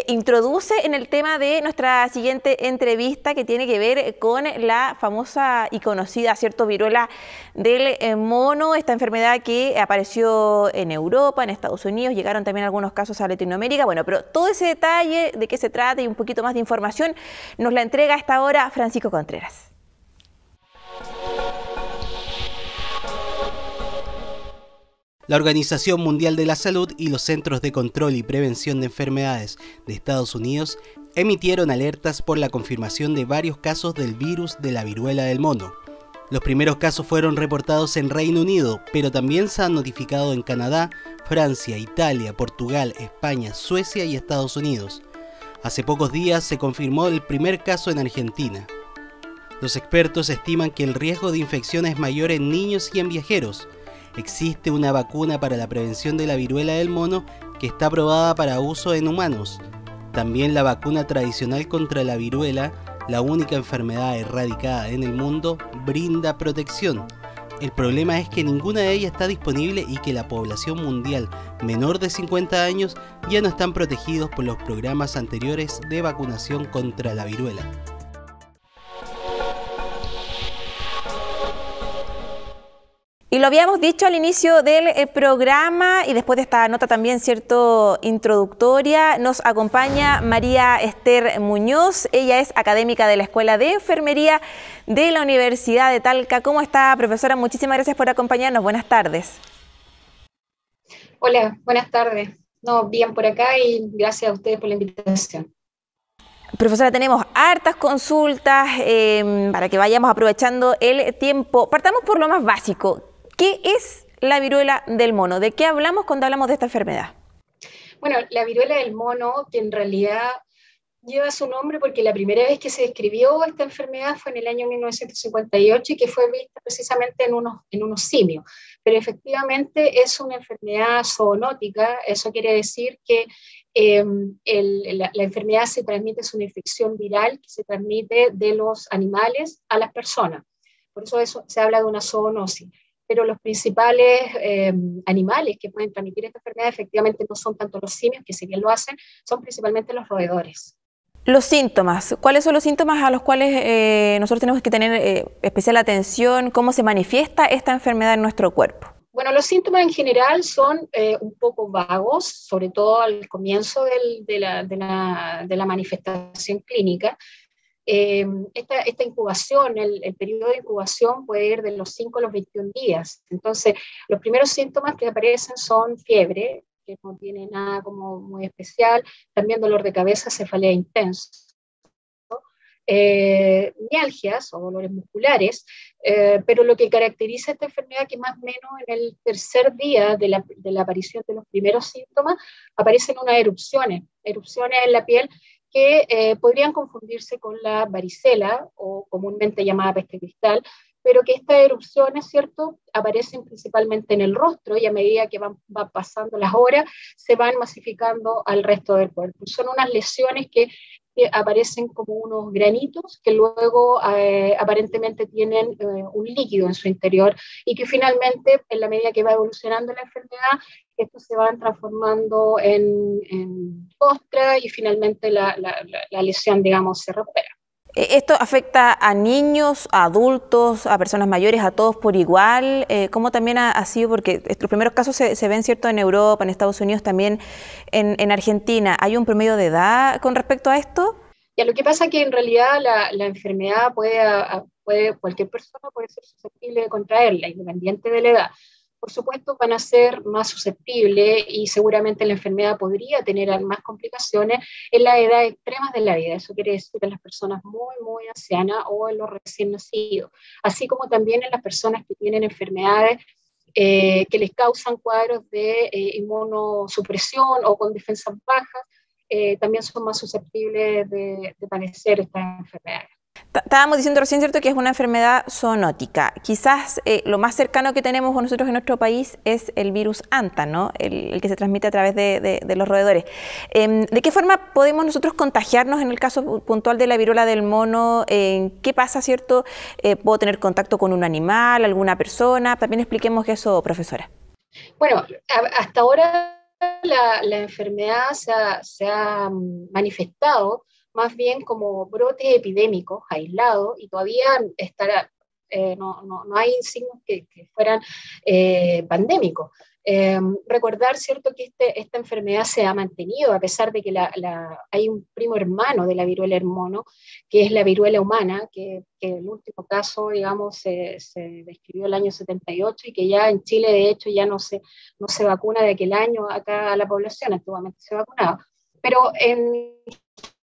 introduce en el tema de nuestra siguiente entrevista, que tiene que ver con la famosa y conocida, ¿cierto?, viruela del mono, esta enfermedad que apareció en Europa, en Estados Unidos, llegaron también algunos casos a Latinoamérica. Bueno, pero todo ese detalle de qué se trata y un poquito más de información nos la entrega a esta hora Francisco Contreras. La Organización Mundial de la Salud y los Centros de Control y Prevención de Enfermedades de Estados Unidos emitieron alertas por la confirmación de varios casos del virus de la viruela del mono. Los primeros casos fueron reportados en Reino Unido, pero también se han notificado en Canadá, Francia, Italia, Portugal, España, Suecia y Estados Unidos. Hace pocos días se confirmó el primer caso en Argentina. Los expertos estiman que el riesgo de infección es mayor en niños y en viajeros. Existe una vacuna para la prevención de la viruela del mono que está aprobada para uso en humanos. También la vacuna tradicional contra la viruela, la única enfermedad erradicada en el mundo, brinda protección. El problema es que ninguna de ellas está disponible y que la población mundial menor de 50 años ya no están protegidos por los programas anteriores de vacunación contra la viruela. Y lo habíamos dicho al inicio del programa y después de esta nota también, ¿cierto?, introductoria, nos acompaña María Esther Muñoz. Ella es académica de la Escuela de Enfermería de la Universidad de Talca. ¿Cómo está, profesora? Muchísimas gracias por acompañarnos. Buenas tardes. Hola, buenas tardes. Bien por acá y gracias a ustedes por la invitación. Profesora, tenemos hartas consultas para que vayamos aprovechando el tiempo. Partamos por lo más básico. ¿Qué es la viruela del mono? ¿De qué hablamos cuando hablamos de esta enfermedad? Bueno, la viruela del mono, que en realidad lleva su nombre porque la primera vez que se describió esta enfermedad fue en el año 1958 y que fue vista precisamente en unos simios. Pero efectivamente es una enfermedad zoonótica, eso quiere decir que la enfermedad se transmite, es una infección viral que se transmite de los animales a las personas. Por eso se habla de una zoonosis. Pero los principales animales que pueden transmitir esta enfermedad efectivamente no son tanto los simios, que si bien lo hacen, son principalmente los roedores. Los síntomas, ¿cuáles son los síntomas a los cuales nosotros tenemos que tener especial atención? ¿Cómo se manifiesta esta enfermedad en nuestro cuerpo? Bueno, los síntomas en general son un poco vagos, sobre todo al comienzo de la manifestación clínica. Esta incubación, el periodo de incubación puede ir de los 5 a los 21 días. Entonces, los primeros síntomas que aparecen son fiebre, que no tiene nada como muy especial, también dolor de cabeza, cefalea intensa, mialgias o dolores musculares, pero lo que caracteriza esta enfermedad es que más o menos en el tercer día de la aparición de los primeros síntomas aparecen unas erupciones en la piel que podrían confundirse con la varicela o comúnmente llamada peste cristal, pero que estas erupciones, ¿cierto?, aparecen principalmente en el rostro y a medida que van pasando las horas se van masificando al resto del cuerpo. Son unas lesiones que aparecen como unos granitos que luego aparentemente tienen un líquido en su interior y que finalmente, en la medida que va evolucionando la enfermedad, estos se van transformando en costra y finalmente la lesión, digamos, se recupera. ¿Esto afecta a niños, a adultos, a personas mayores, a todos por igual? ¿Cómo también ha sido? Porque los primeros casos se ven, ¿cierto?, en Europa, en Estados Unidos, también en Argentina. ¿Hay un promedio de edad con respecto a esto? Ya, lo que pasa es que en realidad la enfermedad cualquier persona puede ser susceptible de contraerla, independiente de la edad. Por supuesto, van a ser más susceptibles y seguramente la enfermedad podría tener más complicaciones en las edades extremas de la vida. Eso quiere decir en las personas muy, muy ancianas o en los recién nacidos, así como también en las personas que tienen enfermedades que les causan cuadros de inmunosupresión o con defensas bajas, también son más susceptibles de padecer estas enfermedades. Estábamos diciendo recién, ¿cierto?, que es una enfermedad zoonótica. Quizás lo más cercano que tenemos nosotros en nuestro país es el virus Anta, ¿no? El que se transmite a través de los roedores. ¿De qué forma podemos nosotros contagiarnos en el caso puntual de la viruela del mono? ¿Qué pasa, cierto? ¿Puedo tener contacto con un animal, alguna persona? También expliquemos eso, profesora. Bueno, hasta ahora la enfermedad se ha manifestado más bien como brotes epidémicos aislados y todavía no hay signos que fueran pandémicos. Recordar, ¿cierto?, que esta enfermedad se ha mantenido a pesar de que hay un primo hermano de la viruela del mono, que es la viruela humana, que el último caso, digamos, se describió el año 78 y que ya en Chile, de hecho, ya no se vacuna de aquel año acá a la población, actualmente se vacunaba. Pero en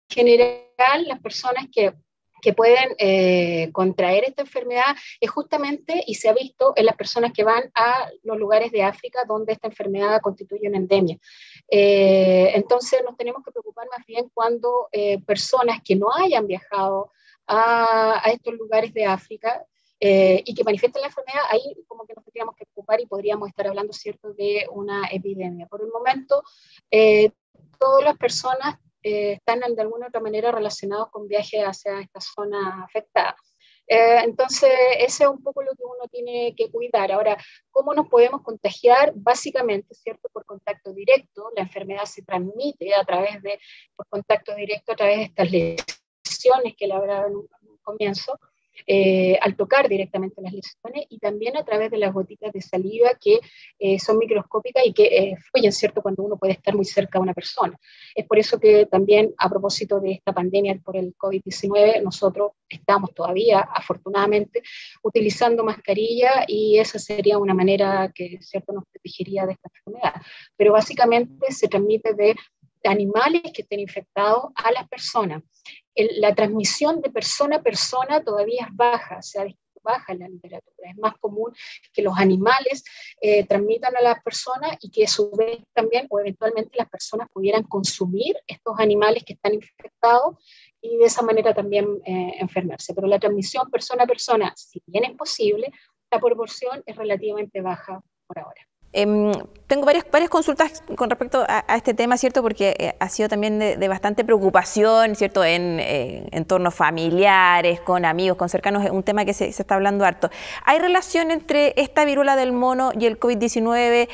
general, las personas que pueden contraer esta enfermedad es justamente, y se ha visto, en las personas que van a los lugares de África donde esta enfermedad constituye una endemia. Entonces nos tenemos que preocupar más bien cuando personas que no hayan viajado a estos lugares de África y que manifiesten la enfermedad, ahí como que nos tendríamos que preocupar y podríamos estar hablando, ¿cierto?, de una epidemia. Por el momento, todas las personas están de alguna u otra manera relacionados con viajes hacia esta zona afectada. Entonces, ese es un poco lo que uno tiene que cuidar. Ahora, ¿cómo nos podemos contagiar? Básicamente, ¿cierto?, por contacto directo. La enfermedad se transmite por contacto directo a través de estas lesiones que le hablaba en un comienzo, al tocar directamente las lesiones y también a través de las gotitas de saliva que son microscópicas y que fluyen, ¿cierto?, cuando uno puede estar muy cerca de una persona. Es por eso que también, a propósito de esta pandemia por el COVID-19, nosotros estamos todavía, afortunadamente, utilizando mascarilla y esa sería una manera que, ¿cierto?, nos protegería de esta enfermedad. Pero básicamente se transmite de animales que estén infectados a las personas. La transmisión de persona a persona todavía es baja, se ha visto baja la temperatura. Es más común que los animales transmitan a las personas y que a su vez también o eventualmente las personas pudieran consumir estos animales que están infectados y de esa manera también enfermarse. Pero la transmisión persona a persona, si bien es posible, la proporción es relativamente baja por ahora. Tengo varias consultas con respecto a este tema, ¿cierto? Porque ha sido también de bastante preocupación, ¿cierto? En entornos familiares, con amigos, con cercanos, es un tema que se está hablando harto. ¿Hay relación entre esta viruela del mono y el COVID-19?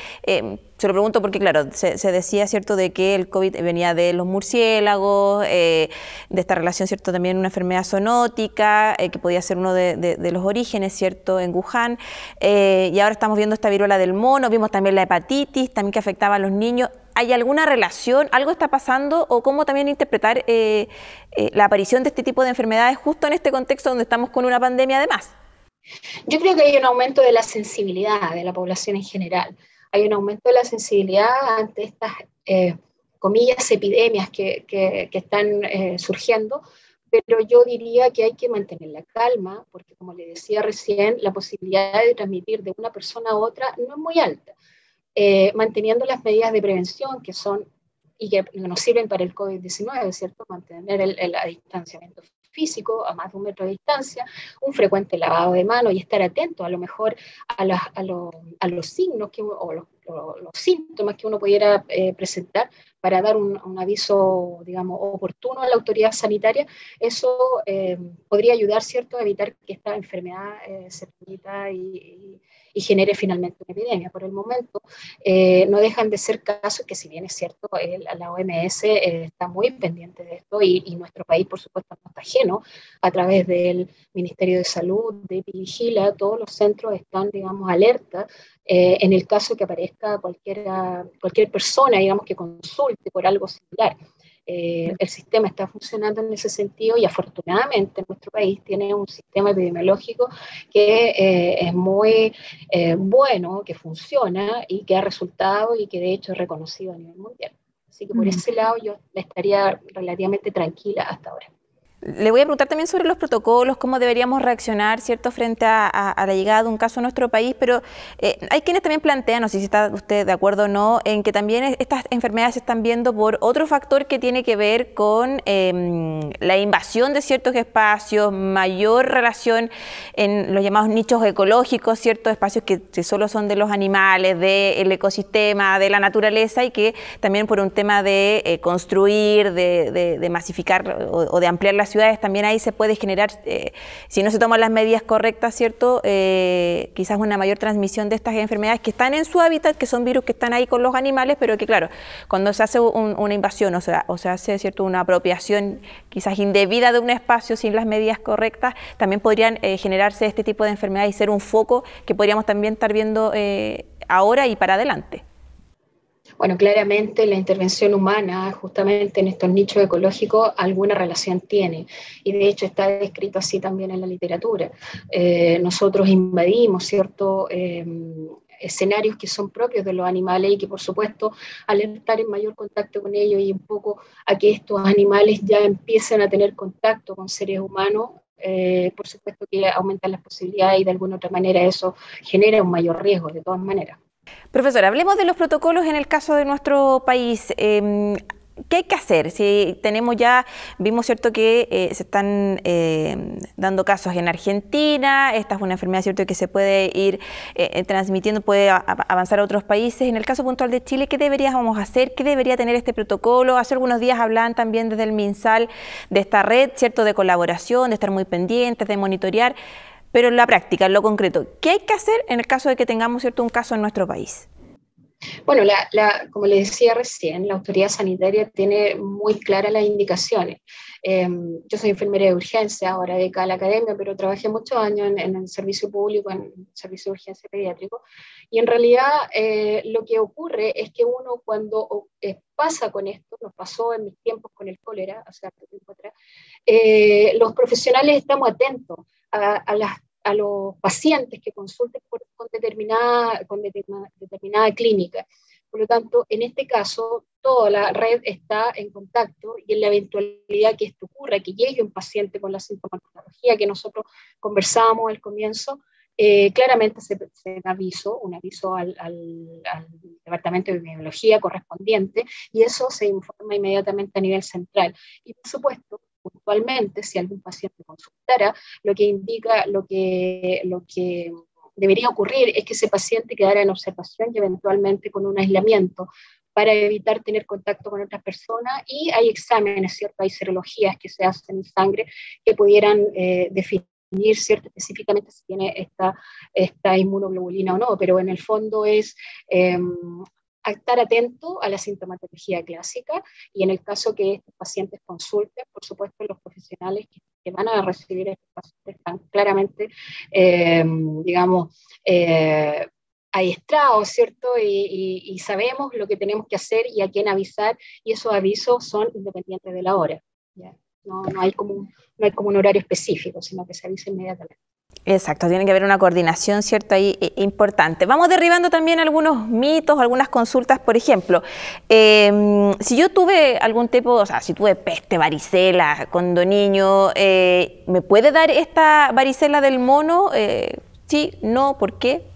Se lo pregunto porque, claro, se decía, ¿cierto?, de que el COVID venía de los murciélagos, de esta relación, ¿cierto?, también una enfermedad zoonótica, que podía ser uno de los orígenes, ¿cierto?, en Wuhan, y ahora estamos viendo esta viruela del mono, vimos también la hepatitis, también que afectaba a los niños. ¿Hay alguna relación? ¿Algo está pasando? ¿O cómo también interpretar la aparición de este tipo de enfermedades justo en este contexto donde estamos con una pandemia además? Yo creo que hay un aumento de la sensibilidad de la población en general. Hay un aumento de la sensibilidad ante estas, comillas, epidemias que están surgiendo, pero yo diría que hay que mantener la calma, porque como le decía recién, la posibilidad de transmitir de una persona a otra no es muy alta. Manteniendo las medidas de prevención que son y que nos sirven para el COVID-19, ¿cierto? Mantener el distanciamiento físico a más de 1 metro de distancia, un frecuente lavado de manos y estar atento a lo mejor a los signos o los síntomas que uno pudiera presentar para dar un aviso, digamos, oportuno a la autoridad sanitaria. Eso podría ayudar, ¿cierto?, a evitar que esta enfermedad se transmita y genere finalmente una epidemia. Por el momento no dejan de ser casos que, si bien es cierto, la OMS está muy pendiente de esto y nuestro país, por supuesto, no está ajeno. A través del Ministerio de Salud, de Vigila, todos los centros están, digamos, alerta en el caso que aparezca cualquier persona, digamos, que consulte por algo similar. El sistema está funcionando en ese sentido y afortunadamente nuestro país tiene un sistema epidemiológico que es muy bueno, que funciona y que ha resultado y que de hecho es reconocido a nivel mundial. Así que por ese lado yo estaría relativamente tranquila hasta ahora. Le voy a preguntar también sobre los protocolos, cómo deberíamos reaccionar, ¿cierto?, frente a la llegada de un caso a nuestro país, pero hay quienes también plantean, no sé si está usted de acuerdo o no, en que también estas enfermedades se están viendo por otro factor que tiene que ver con la invasión de ciertos espacios, mayor relación en los llamados nichos ecológicos, ciertos espacios que solo son de los animales, del ecosistema, de la naturaleza, y que también por un tema de construir, de masificar o de ampliar las ciudades, también ahí se puede generar, si no se toman las medidas correctas, ¿cierto?, quizás una mayor transmisión de estas enfermedades que están en su hábitat, que son virus que están ahí con los animales, pero que claro, cuando se hace una invasión o se hace, ¿cierto?, una apropiación quizás indebida de un espacio sin las medidas correctas, también podrían generarse este tipo de enfermedades y ser un foco que podríamos también estar viendo ahora y para adelante. Bueno, claramente la intervención humana justamente en estos nichos ecológicos alguna relación tiene y de hecho está descrito así también en la literatura. Nosotros invadimos ciertos escenarios que son propios de los animales y que por supuesto al estar en mayor contacto con ellos y un poco a que estos animales ya empiecen a tener contacto con seres humanos, por supuesto que aumentan las posibilidades y de alguna otra manera eso genera un mayor riesgo de todas maneras. Profesora, hablemos de los protocolos en el caso de nuestro país. ¿Qué hay que hacer? Si tenemos ya, vimos cierto que se están dando casos en Argentina, esta es una enfermedad cierto que se puede ir transmitiendo, puede avanzar a otros países. En el caso puntual de Chile, ¿qué deberíamos hacer? ¿Qué debería tener este protocolo? Hace algunos días hablaban también desde el MinSal de esta red, cierto, de colaboración, de estar muy pendientes, de monitorear. Pero en la práctica, en lo concreto, ¿qué hay que hacer en el caso de que tengamos cierto un caso en nuestro país? Bueno, como le decía recién, la autoridad sanitaria tiene muy claras las indicaciones. Yo soy enfermera de urgencia, ahora dedicada a la academia, pero trabajé muchos años en el servicio público, en el servicio de urgencia pediátrico, y en realidad lo que ocurre es que uno cuando pasa con esto, nos pasó en mis tiempos con el cólera, hace harto tiempo atrás, los profesionales estamos atentos a los pacientes que consulten con determinada clínica. Por lo tanto, en este caso, toda la red está en contacto y en la eventualidad que esto ocurra, que llegue un paciente con la sintomatología que nosotros conversábamos al comienzo, claramente se da un aviso al Departamento de Epidemiología correspondiente y eso se informa inmediatamente a nivel central. Y por supuesto, puntualmente, si algún paciente consultara, lo que debería ocurrir es que ese paciente quedara en observación y eventualmente con un aislamiento para evitar tener contacto con otras personas, y hay exámenes, ¿cierto? Hay serologías que se hacen en sangre que pudieran definir, ¿cierto?, específicamente si tiene esta inmunoglobulina o no, pero en el fondo es estar atento a la sintomatología clásica y en el caso que estos pacientes consulten, por supuesto los profesionales que van a recibir a estos pacientes están claramente, adiestrados, ¿cierto? Y sabemos lo que tenemos que hacer y a quién avisar, y esos avisos son independientes de la hora, ¿ya? No hay como un horario específico, sino que se avisa inmediatamente. Exacto, tiene que haber una coordinación, ¿cierto?, ahí importante. Vamos derribando también algunos mitos, algunas consultas. Por ejemplo, si yo tuve algún tipo, o sea, si tuve peste, varicela cuando niño, ¿me puede dar esta varicela del mono? Sí, no, ¿por qué?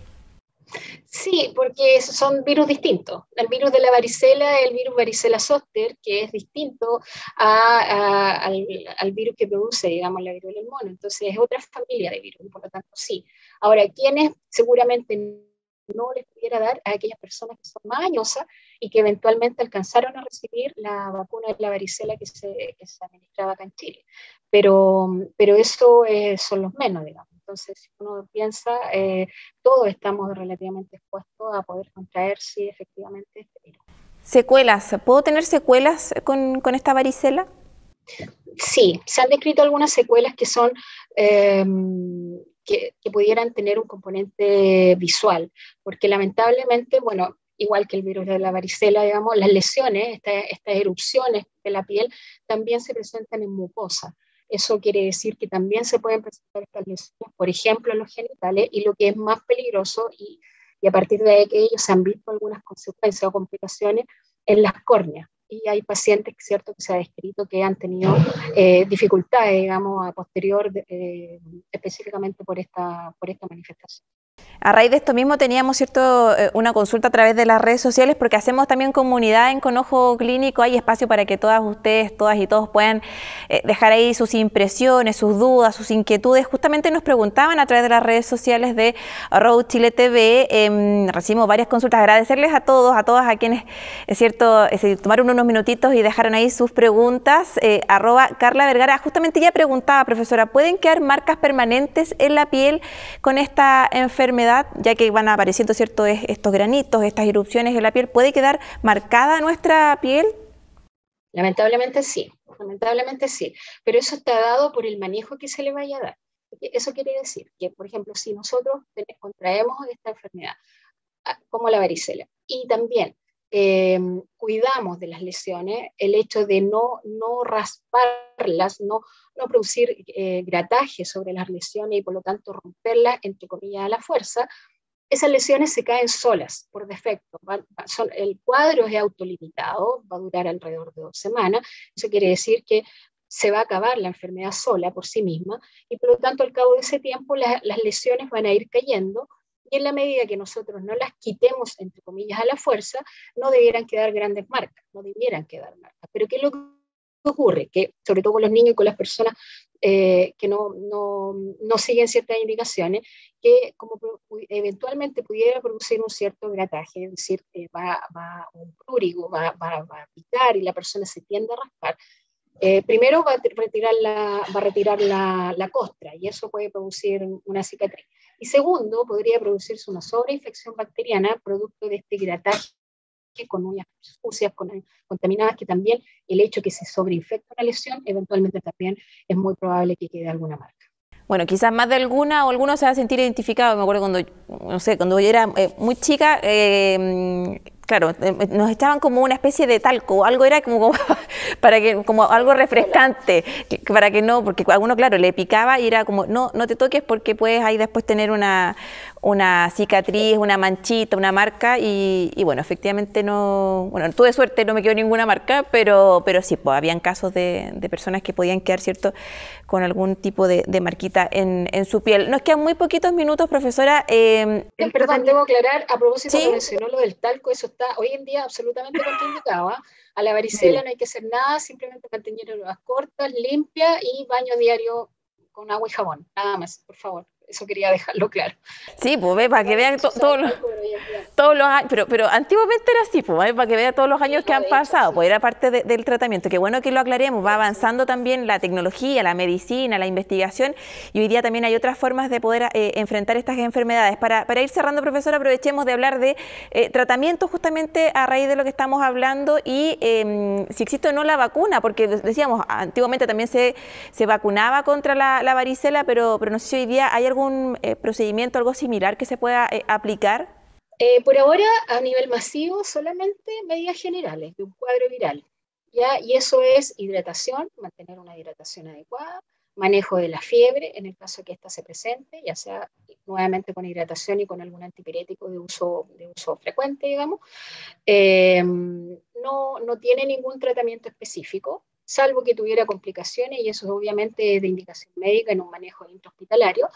Sí, porque son virus distintos. El virus de la varicela es el virus varicela zoster, que es distinto al virus que produce, digamos, la viruela del mono. Entonces es otra familia de virus, por lo tanto sí. Ahora, ¿quiénes seguramente no les pudiera dar? A aquellas personas que son más añosas y que eventualmente alcanzaron a recibir la vacuna de la varicela que se administraba acá en Chile. Pero eso son los menos, digamos. Entonces, si uno piensa, todos estamos relativamente expuestos a poder contraer, sí, efectivamente, este virus. ¿Secuelas? ¿Puedo tener secuelas con esta varicela? Sí, se han descrito algunas secuelas que son que pudieran tener un componente visual, porque lamentablemente, bueno, igual que el virus de la varicela, digamos, las lesiones, estas erupciones de la piel, también se presentan en mucosa. Eso quiere decir que también se pueden presentar estas lesiones, por ejemplo, en los genitales, y lo que es más peligroso, y a partir de ello se han visto algunas consecuencias o complicaciones en las córneas. Y hay pacientes, cierto, que se ha descrito que han tenido dificultades, digamos, a posterior, específicamente por esta manifestación. A raíz de esto mismo teníamos una consulta a través de las redes sociales, porque hacemos también comunidad en Con Ojo Clínico. Hay espacio para que todas ustedes, todas y todos puedan dejar ahí sus impresiones, sus dudas, sus inquietudes. Justamente nos preguntaban a través de las redes sociales de Road Chile TV. Recibimos varias consultas. Agradecerles a todos, a todas, a quienes, tomaron unos minutitos y dejaron ahí sus preguntas. @Carla Vergara justamente ya preguntaba, profesora, ¿pueden quedar marcas permanentes en la piel con esta enfermedad? Ya que van apareciendo estos granitos, estas erupciones en la piel, ¿puede quedar marcada nuestra piel? Lamentablemente sí, pero eso está dado por el manejo que se le vaya a dar. Eso quiere decir que, por ejemplo, si nosotros contraemos esta enfermedad, como la varicela, y también cuidamos de las lesiones, el hecho de no rasparlas, no producir grataje sobre las lesiones y por lo tanto romperlas, entre comillas, a la fuerza, esas lesiones se caen solas por defecto. El cuadro es autolimitado, va a durar alrededor de 2 semanas. Eso quiere decir que se va a acabar la enfermedad sola por sí misma y por lo tanto al cabo de ese tiempo las lesiones van a ir cayendo. Y en la medida que nosotros no las quitemos, entre comillas, a la fuerza, no debieran quedar grandes marcas, Pero ¿qué es lo que ocurre? Que, sobre todo con los niños y con las personas que no siguen ciertas indicaciones, que como eventualmente pudiera producir un cierto grataje, es decir, un prurigo, va a picar y la persona se tiende a raspar. Primero va a retirar la costra y eso puede producir una cicatriz. Y segundo, podría producirse una sobreinfección bacteriana producto de este grataje con uñas sucias, contaminadas, que también el hecho que se sobreinfecta una lesión, eventualmente también es muy probable que quede alguna marca. Bueno, quizás más de alguna o alguno se va a sentir identificado. Me acuerdo cuando yo era muy chica, claro, nos echaban como una especie de talco, algo era como algo refrescante, para que no, porque a uno, claro, le picaba y era como, no te toques porque puedes ahí después tener una cicatriz, una manchita, una marca y bueno, efectivamente tuve suerte, no me quedó ninguna marca, pero sí, pues habían casos de personas que podían quedar, ¿cierto?, con algún tipo de marquita en su piel. Nos quedan muy poquitos minutos, profesora. Perdón, debo aclarar, a propósito ¿Sí? que mencionó lo del talco, eso está hoy en día absolutamente contraindicado. A la varicela no hay que hacer nada, simplemente mantener las cortas, limpias y baño diario con agua y jabón, nada más, por favor. Eso quería dejarlo claro. Sí, pues para que vean todos los años, pero antiguamente era así, pues, para que vean todos los años que han pasado, pues era parte del tratamiento. Qué bueno que lo aclaremos, va avanzando también la tecnología, la medicina, la investigación, y hoy día también hay otras formas de poder enfrentar estas enfermedades. Para ir cerrando, profesora, aprovechemos de hablar de tratamiento justamente a raíz de lo que estamos hablando y si existe o no la vacuna, porque decíamos, antiguamente también se vacunaba contra la varicela, pero no sé si hoy día hay algún procedimiento, algo similar que se pueda aplicar. Por ahora, a nivel masivo, solamente medidas generales de un cuadro viral, ¿ya? Y eso es hidratación, mantener una hidratación adecuada, manejo de la fiebre, en el caso que ésta se presente, ya sea nuevamente con hidratación y con algún antipirético de uso frecuente, digamos. No tiene ningún tratamiento específico, salvo que tuviera complicaciones, y eso obviamente es de indicación médica en un manejo intrahospitalario,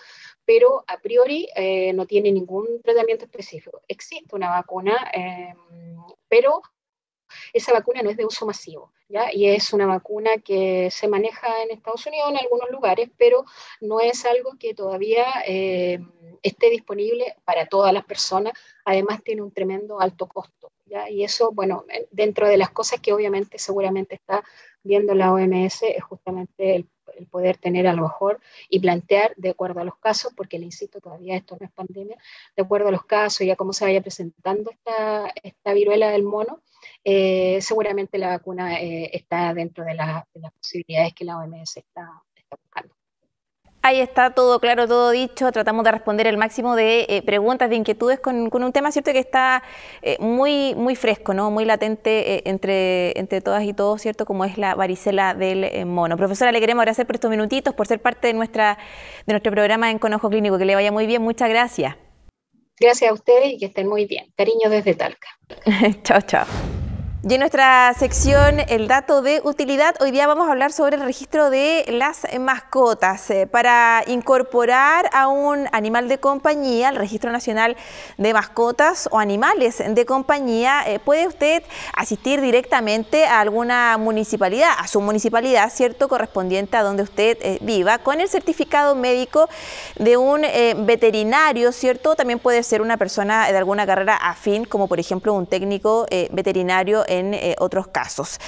pero a priori no tiene ningún tratamiento específico. Existe una vacuna, pero esa vacuna no es de uso masivo, ¿ya? Y es una vacuna que se maneja en Estados Unidos en algunos lugares, pero no es algo que todavía esté disponible para todas las personas. Además tiene un tremendo alto costo, ¿ya? Y eso, bueno, dentro de las cosas que obviamente seguramente está viendo la OMS es justamente el poder tener a lo mejor y plantear de acuerdo a los casos, porque le insisto, todavía esto no es pandemia, de acuerdo a los casos y a cómo se vaya presentando esta viruela del mono, seguramente la vacuna está dentro de las posibilidades que la OMS está buscando. Ahí está todo claro, todo dicho. Tratamos de responder el máximo de preguntas, de inquietudes con un tema, ¿cierto?, que está muy fresco, ¿no?, muy latente entre todas y todos, ¿cierto?, como es la varicela del mono. Profesora, le queremos agradecer por estos minutitos, por ser parte de nuestro programa en Con Ojo Clínico. Que le vaya muy bien. Muchas gracias. Gracias a ustedes y que estén muy bien. Cariños desde Talca. Chao, chao. Y en nuestra sección El dato de utilidad, hoy día vamos a hablar sobre el registro de las mascotas. Para incorporar a un animal de compañía al Registro Nacional de Mascotas o Animales de Compañía, puede usted asistir directamente a alguna municipalidad, a su municipalidad, ¿cierto?, correspondiente a donde usted viva, con el certificado médico de un veterinario, ¿cierto? También puede ser una persona de alguna carrera afín, como por ejemplo un técnico veterinario en otros casos.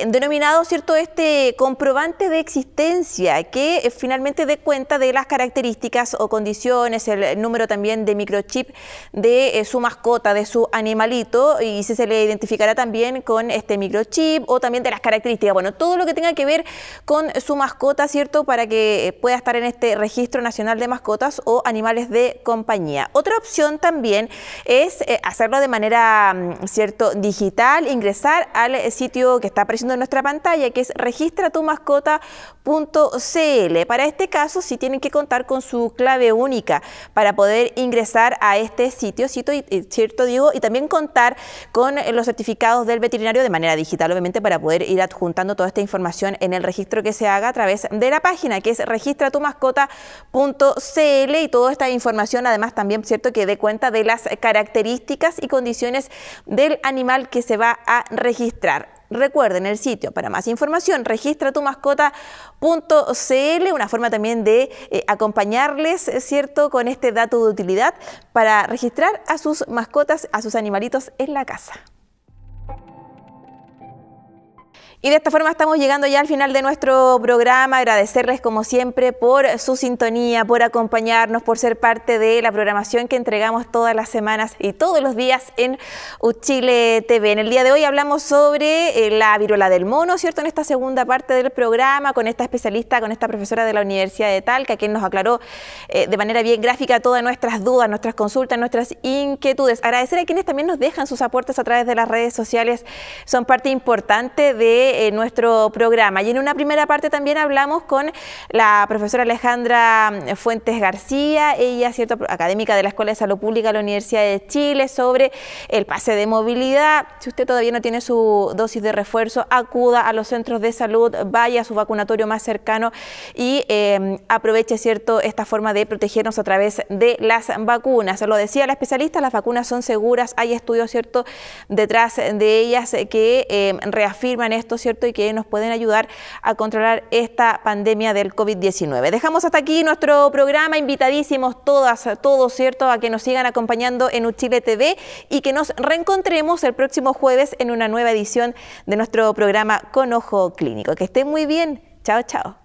Denominado, ¿cierto?, este comprobante de existencia, que finalmente dé cuenta de las características o condiciones, el número también de microchip de su mascota, de su animalito, y si se le identificará también con este microchip, o también de las características, bueno, todo lo que tenga que ver con su mascota, ¿cierto?, para que pueda estar en este Registro Nacional de Mascotas o Animales de Compañía. Otra opción también es hacerlo de manera, ¿cierto?, digital, ingresar al sitio que está apareciendo en nuestra pantalla, que es registratumascota.cl. Para este caso, sí tienen que contar con su clave única para poder ingresar a este sitio, ¿cierto? Digo, y también contar con los certificados del veterinario de manera digital, obviamente, para poder ir adjuntando toda esta información en el registro que se haga a través de la página, que es registratumascota.cl, y toda esta información, además, también, ¿cierto?, que dé cuenta de las características y condiciones del animal que se va a registrar. Recuerden el sitio para más información, registratumascota.cl, una forma también de acompañarles, ¿cierto?, con este dato de utilidad para registrar a sus mascotas, a sus animalitos en la casa. Y de esta forma estamos llegando ya al final de nuestro programa. Agradecerles como siempre por su sintonía, por acompañarnos, por ser parte de la programación que entregamos todas las semanas y todos los días en Uchile TV. En el día de hoy hablamos sobre la viruela del mono, ¿cierto?, en esta segunda parte del programa, con esta especialista, con esta profesora de la Universidad de Talca, quien nos aclaró de manera bien gráfica todas nuestras dudas, nuestras consultas, nuestras inquietudes. Agradecer a quienes también nos dejan sus aportes a través de las redes sociales, son parte importante de nuestro programa. Y en una primera parte también hablamos con la profesora Alejandra Fuentes García, ella, ¿cierto?, académica de la Escuela de Salud Pública de la Universidad de Chile, sobre el pase de movilidad. Si usted todavía no tiene su dosis de refuerzo, acuda a los centros de salud, vaya a su vacunatorio más cercano y aproveche, ¿cierto?, esta forma de protegernos a través de las vacunas. Lo decía la especialista, las vacunas son seguras, hay estudios, ¿cierto?, detrás de ellas que reafirman esto, ¿cierto?, y que nos pueden ayudar a controlar esta pandemia del COVID-19. Dejamos hasta aquí nuestro programa, invitadísimos todas, todos, ¿cierto?, a que nos sigan acompañando en Uchile TV y que nos reencontremos el próximo jueves en una nueva edición de nuestro programa Con Ojo Clínico. Que estén muy bien. Chao, chao.